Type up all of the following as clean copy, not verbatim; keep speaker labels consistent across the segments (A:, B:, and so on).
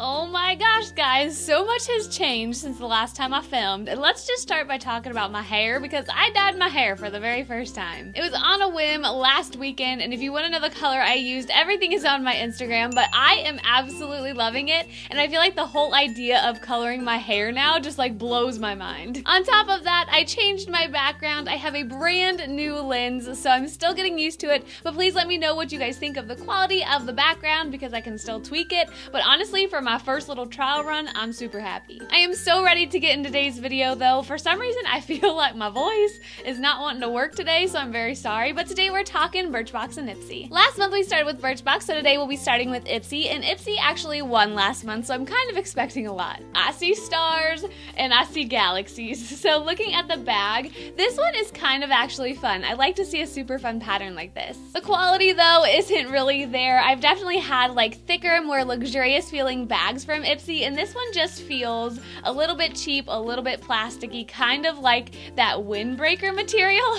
A: Oh my gosh, guys, so much has changed since the last time I filmed, and let's just start by talking about my hair because I dyed my hair for the very first time. It was on a whim last weekend, and if you want to know the color I used, everything is on my Instagram, but I am absolutely loving it, and I feel like the whole idea of coloring my hair now just like blows my mind. On top of that, I changed my background. I have a brand new lens, so I'm still getting used to it, but please let me know what you guys think of the quality of the background because I can still tweak it, but honestly, for my first little trial run, I'm super happy. I am so ready to get in today's video though. For some reason, I feel like my voice is not wanting to work today, so I'm very sorry, but today we're talking Birchbox and Ipsy. Last month we started with Birchbox, so today we'll be starting with Ipsy, and Ipsy actually won last month, so I'm kind of expecting a lot. I see stars and I see galaxies. So looking at the bag, this one is kind of actually fun. I like to see a super fun pattern like this. The quality though isn't really there. I've definitely had like thicker, more luxurious feeling bags from Ipsy, and this one just feels a little bit cheap, a little bit plasticky, kind of like that windbreaker material.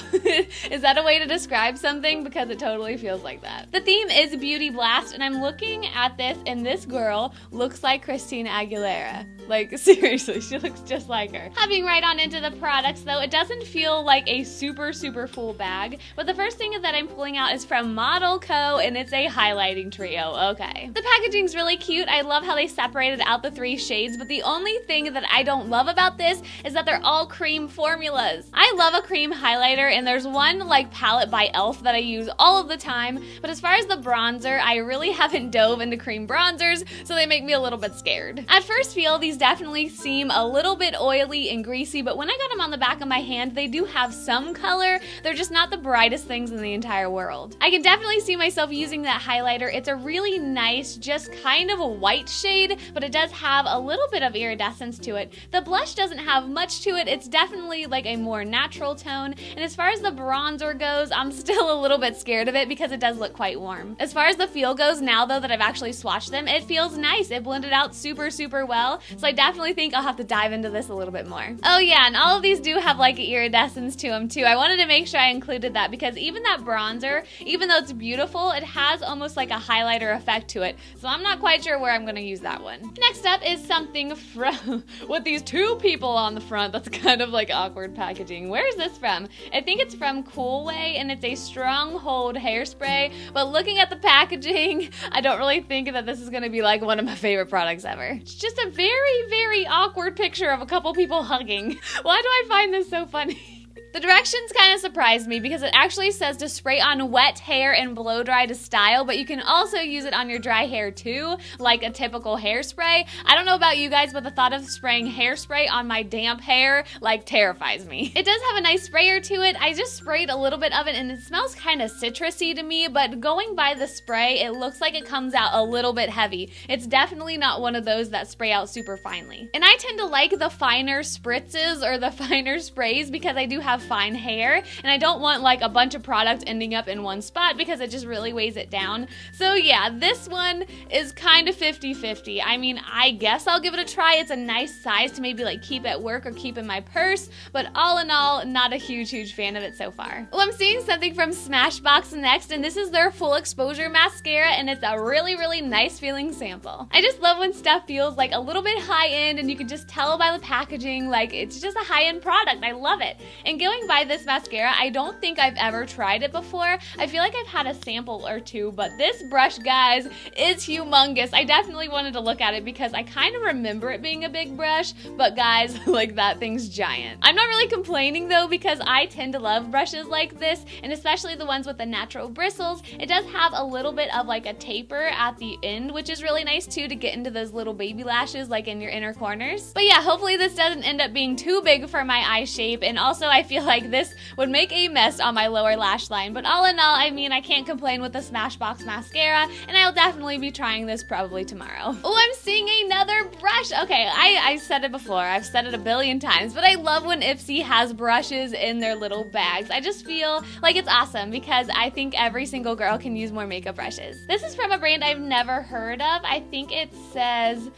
A: Is that a way to describe something? Because it totally feels like that. The theme is Beauty Blast, and I'm looking at this, and this girl looks like Christina Aguilera. Like, seriously, she looks just like her. Hopping right on into the products though, it doesn't feel like a super full bag, but the first thing that I'm pulling out is from Model Co, and it's a highlighting trio. Okay. The packaging's really cute. I love how they separated out the 3 shades, but the only thing that I don't love about this is that they're all cream formulas. I love a cream highlighter, and there's one like palette by e.l.f. that I use all of the time, but as far as the bronzer, I really haven't dove into cream bronzers, so they make me a little bit scared. At first feel, these definitely seem a little bit oily and greasy, but when I got them on the back of my hand, they do have some color. They're just not the brightest things in the entire world. I can definitely see myself using that highlighter. It's a really nice, just kind of a white shade, but it does have a little bit of iridescence to it. The blush doesn't have much to it. It's definitely like a more natural tone, and as far as the bronzer goes, I'm still a little bit scared of it because it does look quite warm. As far as the feel goes, now though that I've actually swatched them, it feels nice. It blended out super well, so I definitely think I'll have to dive into this a little bit more. Oh yeah, and all of these do have like iridescence to them too. I wanted to make sure I included that because even that bronzer, even though it's beautiful, it has almost like a highlighter effect to it, so I'm not quite sure where I'm going to use that one. Next up is something from with these 2 people on the front. That's kind of like awkward packaging. Where is this from? I think it's from Cool Way, and it's a Stronghold hairspray, but looking at the packaging, I don't really think that this is going to be like one of my favorite products ever. It's just a very awkward picture of a couple people hugging. Why do I find this so funny? The directions kind of surprised me because it actually says to spray on wet hair and blow dry to style, but you can also use it on your dry hair too, like a typical hairspray. I don't know about you guys, but the thought of spraying hairspray on my damp hair like terrifies me. It does have a nice sprayer to it. I just sprayed a little bit of it and it smells kind of citrusy to me, but going by the spray, it looks like it comes out a little bit heavy. It's definitely not one of those that spray out super finely. And I tend to like the finer spritzes or the finer sprays because I do have fine hair, and I don't want like a bunch of product ending up in one spot because it just really weighs it down. So yeah, this one is kind of 50-50. I mean, I guess I'll give it a try. It's a nice size to maybe like keep at work or keep in my purse, but all in all, not a huge fan of it so far. Well, I'm seeing something from Smashbox next, and this is their full exposure mascara, and it's a really nice feeling sample. I just love when stuff feels like a little bit high end, and you can just tell by the packaging, like it's just a high end product. I love it. And going by this mascara, I don't think I've ever tried it before. I feel like I've had a sample or 2, but this brush, guys, is humongous. I definitely wanted to look at it because I kind of remember it being a big brush, but guys, like that thing's giant. I'm not really complaining though because I tend to love brushes like this, and especially the ones with the natural bristles. It does have a little bit of like a taper at the end, which is really nice too to get into those little baby lashes like in your inner corners. But yeah, hopefully this doesn't end up being too big for my eye shape, and also I feel like this would make a mess on my lower lash line, but all in all, I mean, I can't complain with the Smashbox mascara, and I'll definitely be trying this probably tomorrow. Oh, I'm seeing another brush. Okay, I said it before, I've said it a billion times, but I love when Ipsy has brushes in their little bags. I just feel like it's awesome because I think every single girl can use more makeup brushes. This is from a brand I've never heard of. I think it says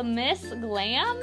A: Miss Glam?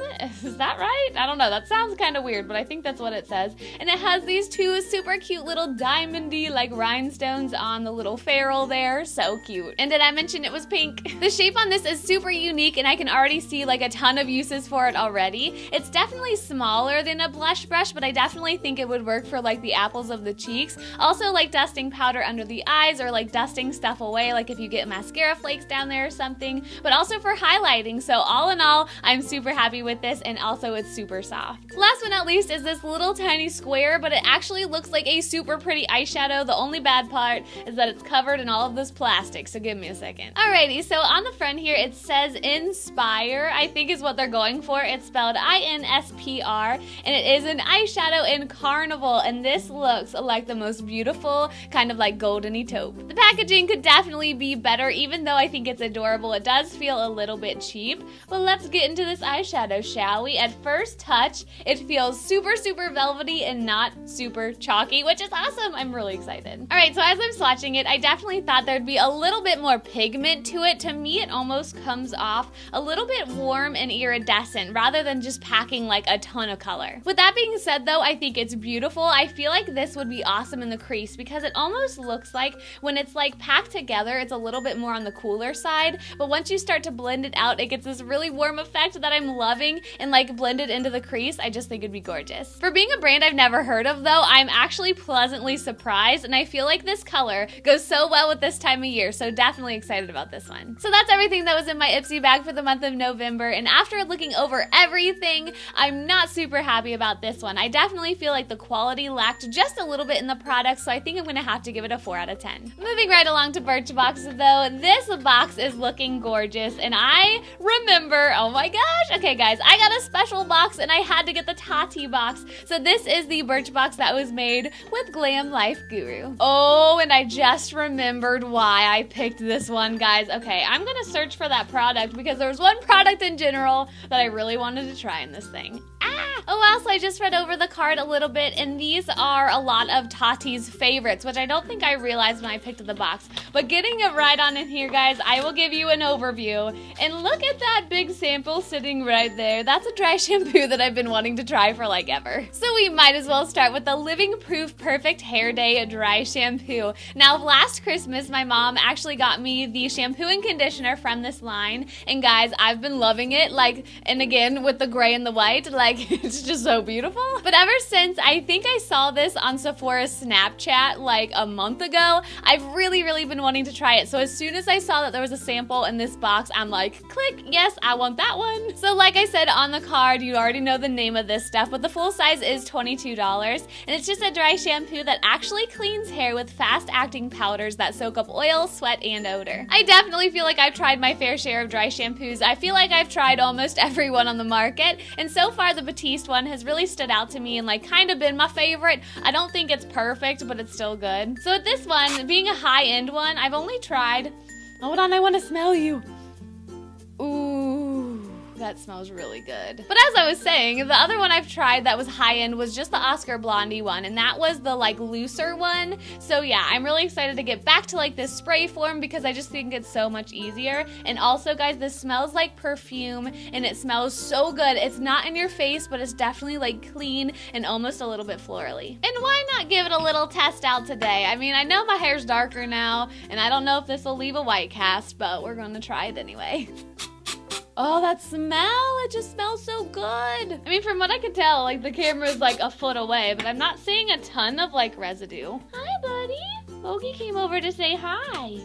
A: Is that right? I don't know. That sounds kind of weird, but I think that's what it says. And it has these two super cute little diamondy like rhinestones on the little ferrule there. So cute. And did I mention it was pink? The shape on this is super unique and I can already see like a ton of uses for it already. It's definitely smaller than a blush brush, but I definitely think it would work for like the apples of the cheeks. Also like dusting powder under the eyes or like dusting stuff away, like if you get mascara flakes down there or something, but also for highlighting. So all in all, I'm super happy with this, and also it's super soft. Last but not least is this little tiny square, but it actually looks like a super pretty eyeshadow. The only bad part is that it's covered in all of this plastic, so give me a second. Alrighty, so on the front here it says Inspire, I think is what they're going for. It's spelled I-N-S-P-R, and it is an eyeshadow in Carnival, and this looks like the most beautiful kind of like goldeny taupe. The packaging could definitely be better, even though I think it's adorable. It does feel a little bit cheap, but let's get into this eyeshadow, shall we? At first touch, it feels super, super velvety and not super chalky, which is awesome. I'm really excited. All right, so as I'm swatching it, I definitely thought there'd be a little bit more pigment to it. To me, it almost comes off a little bit warm and iridescent rather than just packing like a ton of color. With that being said though, I think it's beautiful. I feel like this would be awesome in the crease because it almost looks like when it's like packed together, it's a little bit more on the cooler side, but once you start to blend it out, it gets this really warm effect that I'm loving, and like blended into the crease, I just think it'd be gorgeous. For being a brand I've never heard of though, I'm actually pleasantly surprised, and I feel like this color goes so well with this time of year, so definitely excited about this one. So that's everything that was in my Ipsy bag for the month of November, and after looking over everything, I'm not super happy about this one. I definitely feel like the quality lacked just a little bit in the product, so I think I'm gonna have to give it a 4 out of 10. Moving right along to Birchbox though, this box is looking gorgeous, and I remember, oh my gosh, okay guys, I got a special box and I had to get the Tati box. So this is the Birchbox that was made with Glam Life Guru. Oh, and I just remembered why I picked this one, guys. Okay, I'm gonna search for that product because there was one product in general that I really wanted to try in this thing. Oh, also I just read over the card a little bit, and these are a lot of Tati's favorites, which I don't think I realized when I picked the box. But getting it right on in here, guys, I will give you an overview. And look at that big sample sitting right there. That's a dry shampoo that I've been wanting to try for like ever. So we might as well start with the Living Proof Perfect Hair Day Dry Shampoo. Now, last Christmas, my mom actually got me the shampoo and conditioner from this line, and guys, I've been loving it, like, and again, with the gray and the white, like, it's just so beautiful. But ever since, I think I saw this on Sephora's Snapchat like a month ago, I've really been wanting to try it. So as soon as I saw that there was a sample in this box, I'm like, click, yes, I want that one. So like I said on the card, you already know the name of this stuff, but the full size is $22, and it's just a dry shampoo that actually cleans hair with fast-acting powders that soak up oil, sweat, and odor. I definitely feel like I've tried my fair share of dry shampoos. I feel like I've tried almost every one on the market, and so far the Batiste one has really stood out to me and like kind of been my favorite. I don't think it's perfect, but it's still good. So with this one, being a high-end one, I've only tried, hold on, I want to smell you. Ooh, that smells really good. But as I was saying, the other one I've tried that was high-end was just the Oscar Blondie one, and that was the like looser one. So yeah, I'm really excited to get back to like this spray form because I just think it's so much easier. And also guys, this smells like perfume, and it smells so good. It's not in your face, but it's definitely like clean and almost a little bit florally. And why not give it a little test out today? I mean, I know my hair's darker now, and I don't know if this will leave a white cast, but we're gonna try it anyway. Oh, that smell, it just smells so good. I mean, from what I can tell, like the camera is like a foot away, but I'm not seeing a ton of like residue. Hi, buddy. Bogey came over to say hi.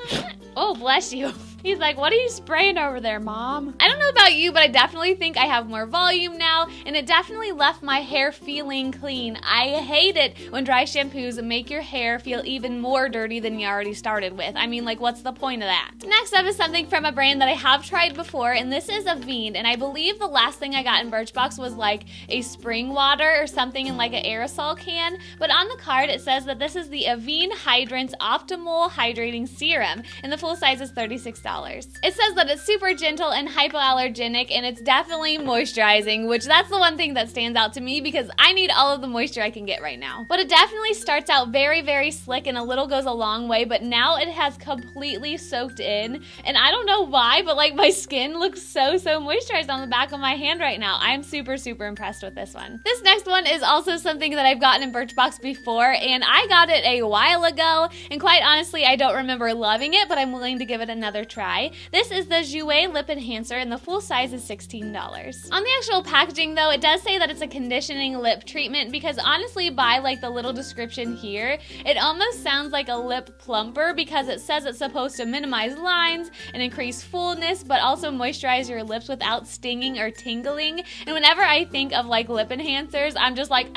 A: Hi. Oh, bless you. He's like, what are you spraying over there, Mom? I don't know about you, but I definitely think I have more volume now, and it definitely left my hair feeling clean. I hate it when dry shampoos make your hair feel even more dirty than you already started with. I mean, like, what's the point of that? Next up is something from a brand that I have tried before, and this is Avene, and I believe the last thing I got in Birchbox was like a spring water or something in like an aerosol can, but on the card it says that this is the Avene Hydrant's Optimal Hydrating Serum, and the full size is $36. It says that it's super gentle and hypoallergenic, and it's definitely moisturizing, which that's the one thing that stands out to me because I need all of the moisture I can get right now. But it definitely starts out very, very slick and a little goes a long way, but now it has completely soaked in, and I don't know why, but like my skin looks so moisturized on the back of my hand right now. I'm super impressed with this one. This next one is also something that I've gotten in Birchbox before, and I got it a while ago, and quite honestly, I don't remember loving it, but I'm willing to give it another try. This is the Jouer Lip Enhancer, and the full size is $16. On the actual packaging though, it does say that it's a conditioning lip treatment because honestly, by like the little description here, it almost sounds like a lip plumper because it says it's supposed to minimize lines and increase fullness, but also moisturize your lips without stinging or tingling. And whenever I think of like lip enhancers, I'm just like,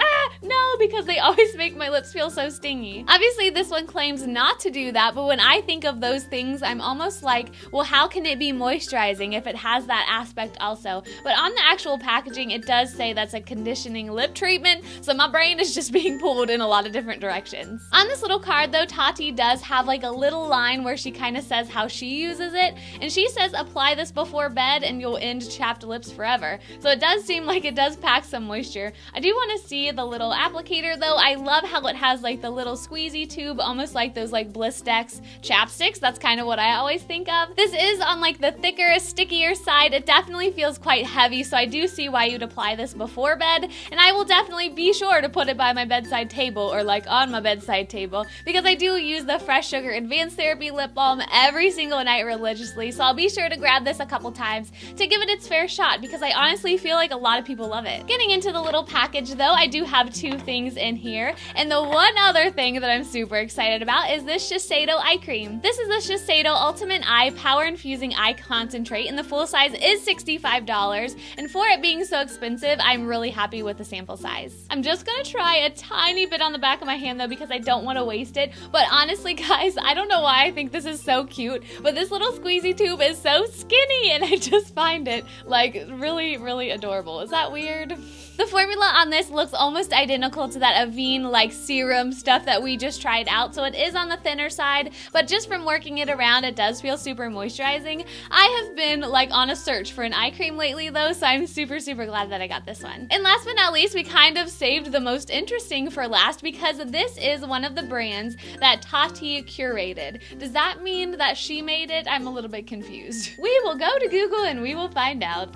A: no, because they always make my lips feel so stingy. Obviously, this one claims not to do that, but when I think of those things, I'm almost like, well, how can it be moisturizing if it has that aspect also? But on the actual packaging, it does say that's a conditioning lip treatment, so my brain is just being pulled in a lot of different directions. On this little card though, Tati does have like a little line where she kind of says how she uses it, and she says apply this before bed and you'll end chapped lips forever. So it does seem like it does pack some moisture. I do want to see the little applicator though. I love how it has like the little squeezy tube, almost like those like Blistex chapsticks. That's kind of what I always think of. This is on like the thicker, stickier side. It definitely feels quite heavy, so I do see why you'd apply this before bed, and I will definitely be sure to put it by my bedside table or like on my bedside table because I do use the Fresh Sugar Advanced Therapy Lip Balm every single night religiously, so I'll be sure to grab this a couple times to give it its fair shot because I honestly feel like a lot of people love it. Getting into the little package though, I do have two things in here, and the one other thing that I'm super excited about is this Shiseido eye cream. This is the Shiseido Ultimate Eye Power Infusing Eye Concentrate, and the full size is $65, and for it being so expensive, I'm really happy with the sample size. I'm just gonna try a tiny bit on the back of my hand though because I don't want to waste it, but honestly guys, I don't know why I think this is so cute, but this little squeezy tube is so skinny and I just find it like really adorable. Is that weird? The formula on this looks almost identical to that Avene like serum stuff that we just tried out, so it is on the thinner side, but just from working it around, it does feel super moisturizing. I have been like on a search for an eye cream lately though, so I'm super glad that I got this one. And last but not least, we kind of saved the most interesting for last because this is one of the brands that Tati curated. Does that mean that she made it? I'm a little bit confused. We will go to Google and we will find out.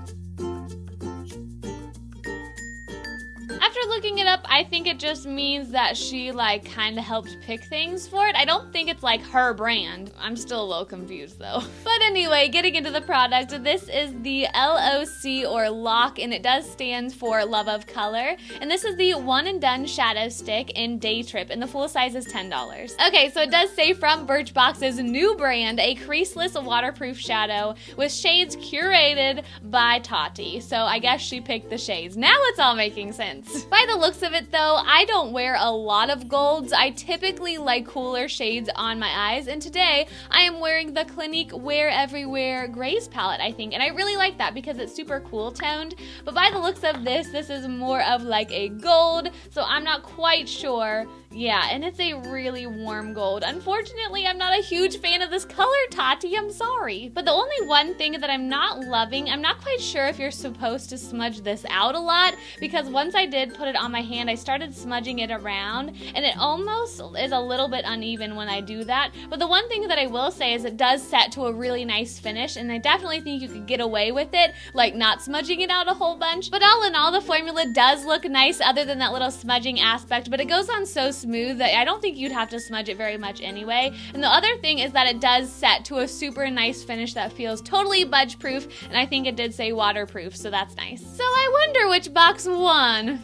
A: After looking it up, I think it just means that she like kind of helped pick things for it. I don't think it's like her brand. I'm still a little confused though. But anyway, getting into the product, this is the LOC or LOC, and it does stand for Love of Color. And this is the One and Done Shadow Stick in Day Trip, and the full size is $10. Okay, so it does say from Birchbox's new brand, a creaseless waterproof shadow with shades curated by Tati. So I guess she picked the shades. Now it's all making sense. By the looks of it though, I don't wear a lot of golds. I typically like cooler shades on my eyes, and today I am wearing the Clinique Wear Everywhere Grays palette, I think, and I really like that because it's super cool toned. But by the looks of this is more of like a gold, so I'm not quite sure. Yeah, and it's a really warm gold. Unfortunately, I'm not a huge fan of this color, Tati. I'm sorry. But the only one thing that I'm not loving, I'm not quite sure if you're supposed to smudge this out a lot, because once I did put it on my hand, I started smudging it around, and it almost is a little bit uneven when I do that. But the one thing that I will say is it does set to a really nice finish, and I definitely think you could get away with it, like not smudging it out a whole bunch. But all in all, the formula does look nice other than that little smudging aspect, but it goes on so smooth that I don't think you'd have to smudge it very much anyway. And the other thing is that it does set to a super nice finish that feels totally budge proof, and I think it did say waterproof, so that's nice. So I wonder which box won.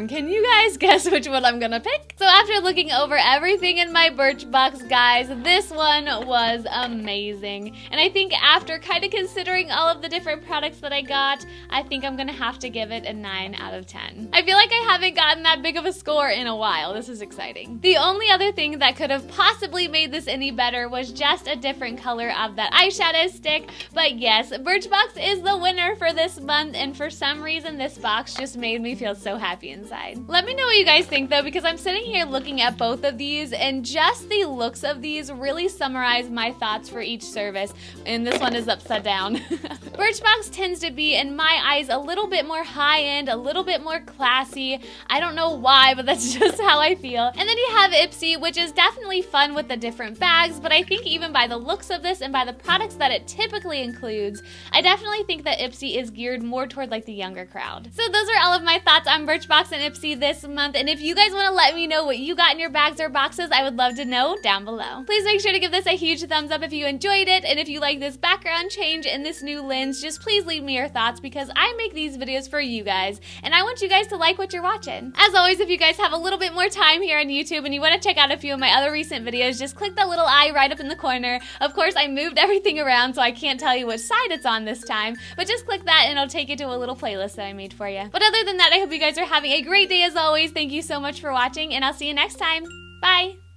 A: Can you guys guess which one I'm gonna pick? So after looking over everything in my Birchbox, guys, this one was amazing. And I think after kind of considering all of the different products that I got, I think I'm gonna have to give it a 9 out of 10. I feel like I haven't gotten that big of a score in a while. This is exciting. exciting. The only other thing that could have possibly made this any better was just a different color of that eyeshadow stick, but yes, Birchbox is the winner for this month, and for some reason this box just made me feel so happy inside. Let me know what you guys think though, because I'm sitting here looking at both of these, and just the looks of these really summarize my thoughts for each service, and this one is upside down. Birchbox tends to be, in my eyes, a little bit more high-end, a little bit more classy. I don't know why, but that's just how I feel. And then you have Ipsy, which is definitely fun with the different bags, but I think even by the looks of this and by the products that it typically includes, I definitely think that Ipsy is geared more toward like the younger crowd. So those are all of my thoughts on Birchbox and Ipsy this month, and if you guys want to let me know what you got in your bags or boxes, I would love to know down below. Please make sure to give this a huge thumbs up if you enjoyed it, and if you like this background change and this new lens, just please leave me your thoughts, because I make these videos for you guys, and I want you guys to like what you're watching. As always, if you guys have a little bit more time here on YouTube and you want to check out a few of my other recent videos, just click that little eye right up in the corner. Of course, I moved everything around, so I can't tell you which side it's on this time, but just click that and it'll take you to a little playlist that I made for you. But other than that, I hope you guys are having a great day as always. Thank you so much for watching, and I'll see you next time. Bye!